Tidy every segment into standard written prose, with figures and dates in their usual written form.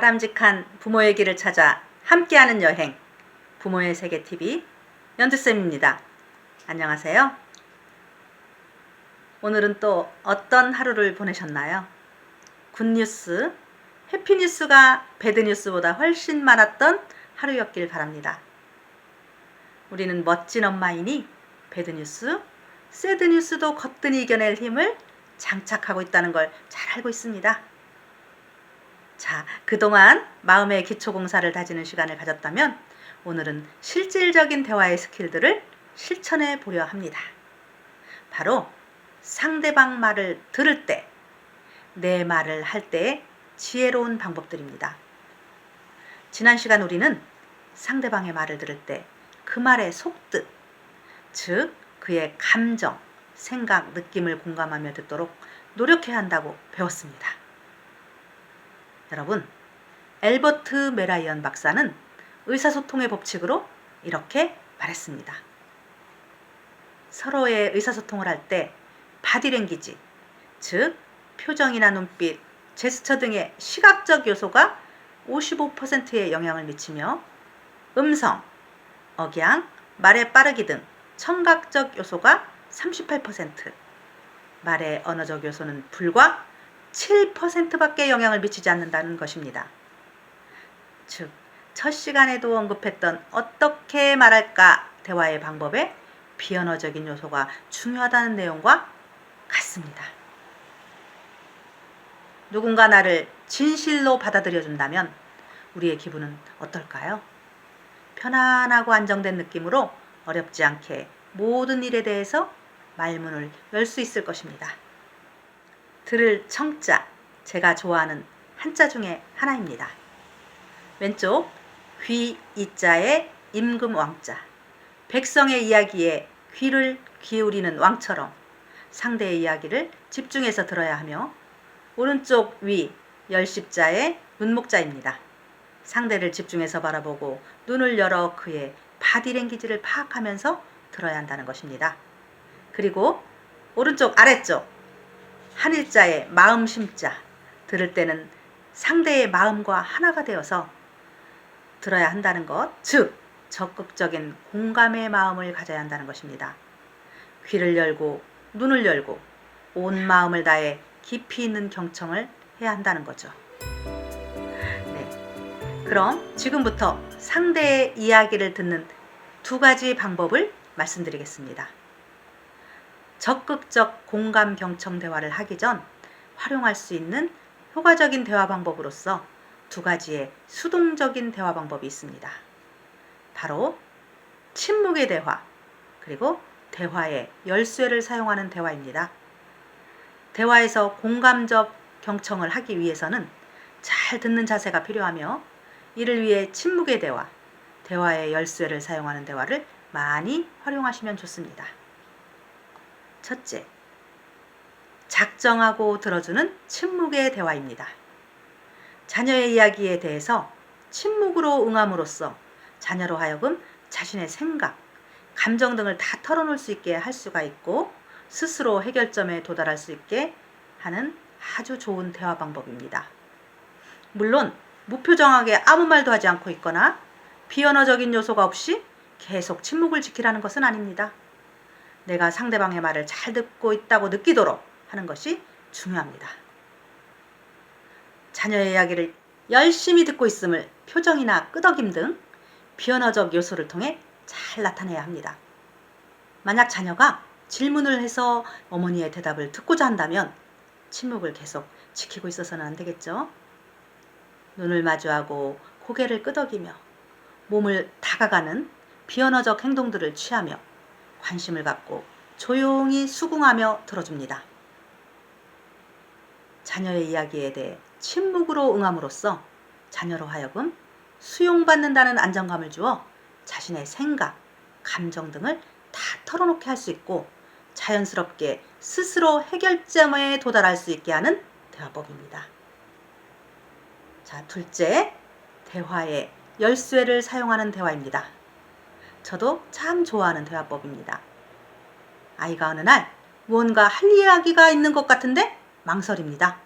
바람직한 부모의 길을 찾아 함께하는 여행 부모의 세계TV 연두쌤입니다. 안녕하세요. 오늘은 또 어떤 하루를 보내셨나요? 굿뉴스, 해피뉴스가 배드뉴스보다 훨씬 많았던 하루였길 바랍니다. 우리는 멋진 엄마이니 배드뉴스, 새드뉴스도 거뜬히 이겨낼 힘을 장착하고 있다는 걸 잘 알고 있습니다. 자, 그동안 마음의 기초공사를 다지는 시간을 가졌다면 오늘은 실질적인 대화의 스킬들을 실천해 보려 합니다. 바로 상대방 말을 들을 때, 내 말을 할 때의 지혜로운 방법들입니다. 지난 시간 우리는 상대방의 말을 들을 때 그 말의 속뜻, 즉 그의 감정, 생각, 느낌을 공감하며 듣도록 노력해야 한다고 배웠습니다. 여러분, 엘버트 메라이언 박사는 의사소통의 법칙으로 이렇게 말했습니다. 서로의 의사소통을 할 때 바디랭귀지, 즉 표정이나 눈빛, 제스처 등의 시각적 요소가 55%의 영향을 미치며 음성, 억양, 말의 빠르기 등 청각적 요소가 38%, 말의 언어적 요소는 불과 7%밖에 영향을 미치지 않는다는 것입니다. 즉, 첫 시간에도 언급했던 어떻게 말할까 대화의 방법에 비언어적인 요소가 중요하다는 내용과 같습니다. 누군가 나를 진실로 받아들여준다면 우리의 기분은 어떨까요? 편안하고 안정된 느낌으로 어렵지 않게 모든 일에 대해서 말문을 열 수 있을 것입니다. 들을 청자, 제가 좋아하는 한자 중에 하나입니다. 왼쪽 귀 이자에 임금 왕자, 백성의 이야기에 귀를 기울이는 왕처럼 상대의 이야기를 집중해서 들어야 하며, 오른쪽 위 열십자에 문목자입니다. 상대를 집중해서 바라보고 눈을 열어 그의 바디랭귀지를 파악하면서 들어야 한다는 것입니다. 그리고 오른쪽 아래쪽 한일자에 마음심자, 들을 때는 상대의 마음과 하나가 되어서 들어야 한다는 것, 즉 적극적인 공감의 마음을 가져야 한다는 것입니다. 귀를 열고 눈을 열고 온 마음을 다해 깊이 있는 경청을 해야 한다는 거죠. 네, 그럼 지금부터 상대의 이야기를 듣는 두 가지 방법을 말씀드리겠습니다. 적극적 공감 경청 대화를 하기 전 활용할 수 있는 효과적인 대화 방법으로서 두 가지의 수동적인 대화 방법이 있습니다. 바로 침묵의 대화, 그리고 대화의 열쇠를 사용하는 대화입니다. 대화에서 공감적 경청을 하기 위해서는 잘 듣는 자세가 필요하며, 이를 위해 침묵의 대화, 대화의 열쇠를 사용하는 대화를 많이 활용하시면 좋습니다. 첫째, 작정하고 들어주는 침묵의 대화입니다. 자녀의 이야기에 대해서 침묵으로 응함으로써 자녀로 하여금 자신의 생각, 감정 등을 다 털어놓을 수 있게 할 수가 있고, 스스로 해결점에 도달할 수 있게 하는 아주 좋은 대화 방법입니다. 물론 무표정하게 아무 말도 하지 않고 있거나 비언어적인 요소가 없이 계속 침묵을 지키라는 것은 아닙니다. 내가 상대방의 말을 잘 듣고 있다고 느끼도록 하는 것이 중요합니다. 자녀의 이야기를 열심히 듣고 있음을 표정이나 끄덕임 등 비언어적 요소를 통해 잘 나타내야 합니다. 만약 자녀가 질문을 해서 어머니의 대답을 듣고자 한다면 침묵을 계속 지키고 있어서는 안 되겠죠. 눈을 마주하고 고개를 끄덕이며 몸을 다가가는 비언어적 행동들을 취하며 관심을 갖고 조용히 수긍하며 들어줍니다. 자녀의 이야기에 대해 침묵으로 응함으로써 자녀로 하여금 수용받는다는 안정감을 주어 자신의 생각, 감정 등을 다 털어놓게 할 수 있고 자연스럽게 스스로 해결점에 도달할 수 있게 하는 대화법입니다. 자, 둘째, 대화의 열쇠를 사용하는 대화입니다. 저도 참 좋아하는 대화법입니다. 아이가 어느 날 무언가 할 이야기가 있는 것 같은데 망설입니다.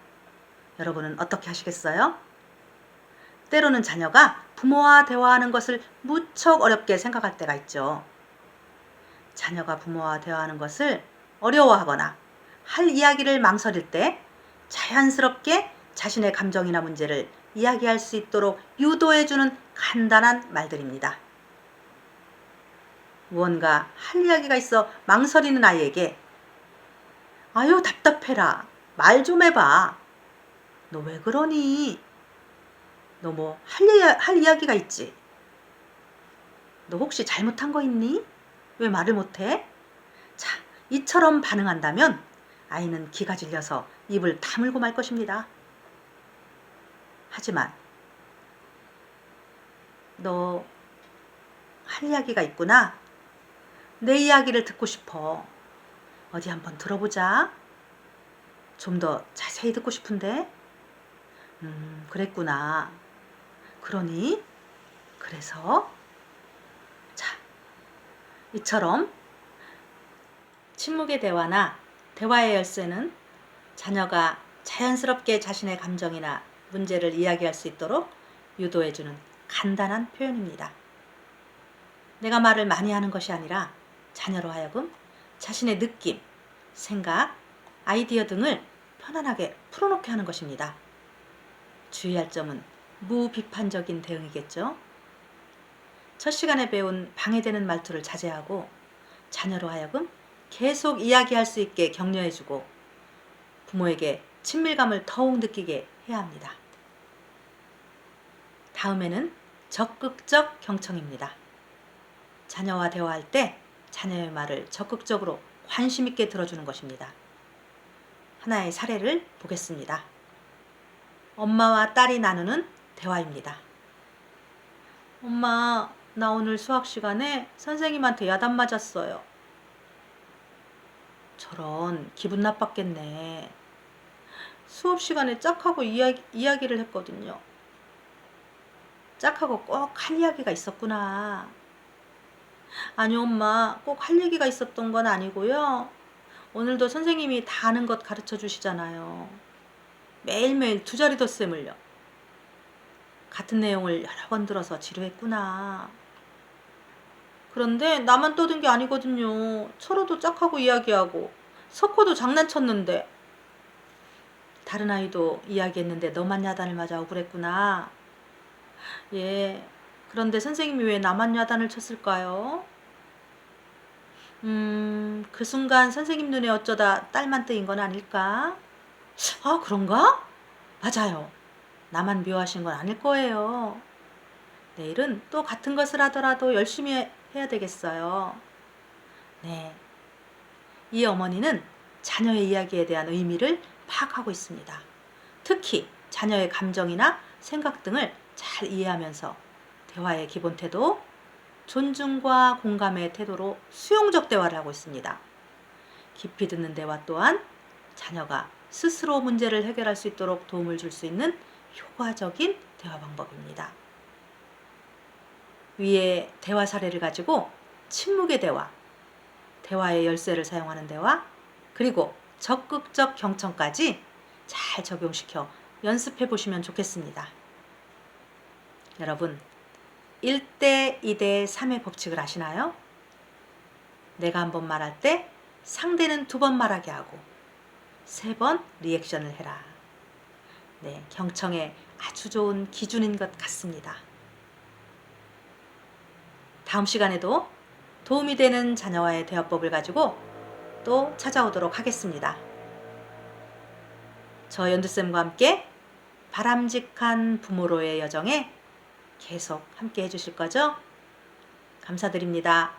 여러분은 어떻게 하시겠어요? 때로는 자녀가 부모와 대화하는 것을 무척 어렵게 생각할 때가 있죠. 자녀가 부모와 대화하는 것을 어려워하거나 할 이야기를 망설일 때 자연스럽게 자신의 감정이나 문제를 이야기할 수 있도록 유도해주는 간단한 말들입니다. 무언가 할 이야기가 있어 망설이는 아이에게 아유 답답해라. 말 좀 해봐. 너 왜 그러니? 너 뭐 할 이야기가 있지? 너 혹시 잘못한 거 있니? 왜 말을 못해? 자, 이처럼 반응한다면 아이는 기가 질려서 입을 다물고 말 것입니다. 하지만 너 할 이야기가 있구나. 내 이야기를 듣고 싶어. 어디 한번 들어보자. 좀 더 자세히 듣고 싶은데. 그랬구나. 그러니? 그래서? 자, 이처럼 침묵의 대화나 대화의 열쇠는 자녀가 자연스럽게 자신의 감정이나 문제를 이야기할 수 있도록 유도해주는 간단한 표현입니다. 내가 말을 많이 하는 것이 아니라 자녀로 하여금 자신의 느낌, 생각, 아이디어 등을 편안하게 풀어놓게 하는 것입니다. 주의할 점은 무비판적인 대응이겠죠. 첫 시간에 배운 방해되는 말투를 자제하고 자녀로 하여금 계속 이야기할 수 있게 격려해주고 부모에게 친밀감을 더욱 느끼게 해야 합니다. 다음에는 적극적 경청입니다. 자녀와 대화할 때 자녀의 말을 적극적으로 관심 있게 들어주는 것입니다. 하나의 사례를 보겠습니다. 엄마와 딸이 나누는 대화입니다. 엄마, 나 오늘 수학 시간에 선생님한테 야단 맞았어요. 저런, 기분 나빴겠네. 수업 시간에 짝하고 이야기를 했거든요. 짝하고 꼭 할 이야기가 있었구나. 아니 엄마, 꼭 할 얘기가 있었던 건 아니고요. 오늘도 선생님이 다 아는 것 가르쳐 주시잖아요. 매일매일 두 자리 덧셈을요. 같은 내용을 여러 번 들어서 지루했구나. 그런데 나만 떠든 게 아니거든요. 철호도 짝하고 이야기하고 석호도 장난쳤는데 다른 아이도 이야기했는데 너만 야단을 맞아 억울했구나. 예, 그런데 선생님이 왜 나만 야단을 쳤을까요? 그 순간 선생님 눈에 어쩌다 딸만 뜨인 건 아닐까? 아, 그런가? 맞아요. 나만 미워하신 건 아닐 거예요. 내일은 또 같은 것을 하더라도 열심히 해야 되겠어요. 네. 이 어머니는 자녀의 이야기에 대한 의미를 파악하고 있습니다. 특히 자녀의 감정이나 생각 등을 잘 이해하면서 대화의 기본 태도, 존중과 공감의 태도로 수용적 대화를 하고 있습니다. 깊이 듣는 대화 또한 자녀가 스스로 문제를 해결할 수 있도록 도움을 줄 수 있는 효과적인 대화 방법입니다. 위의 대화 사례를 가지고 침묵의 대화, 대화의 열쇠를 사용하는 대화, 그리고 적극적 경청까지 잘 적용시켜 연습해 보시면 좋겠습니다. 여러분, 1대 2대 3의 법칙을 아시나요? 내가 한 번 말할 때 상대는 2번 말하게 하고 3번 리액션을 해라. 네, 경청에 아주 좋은 기준인 것 같습니다. 다음 시간에도 도움이 되는 자녀와의 대화법을 가지고 또 찾아오도록 하겠습니다. 저 연두쌤과 함께 바람직한 부모로의 여정에 계속 함께 해주실 거죠? 감사드립니다.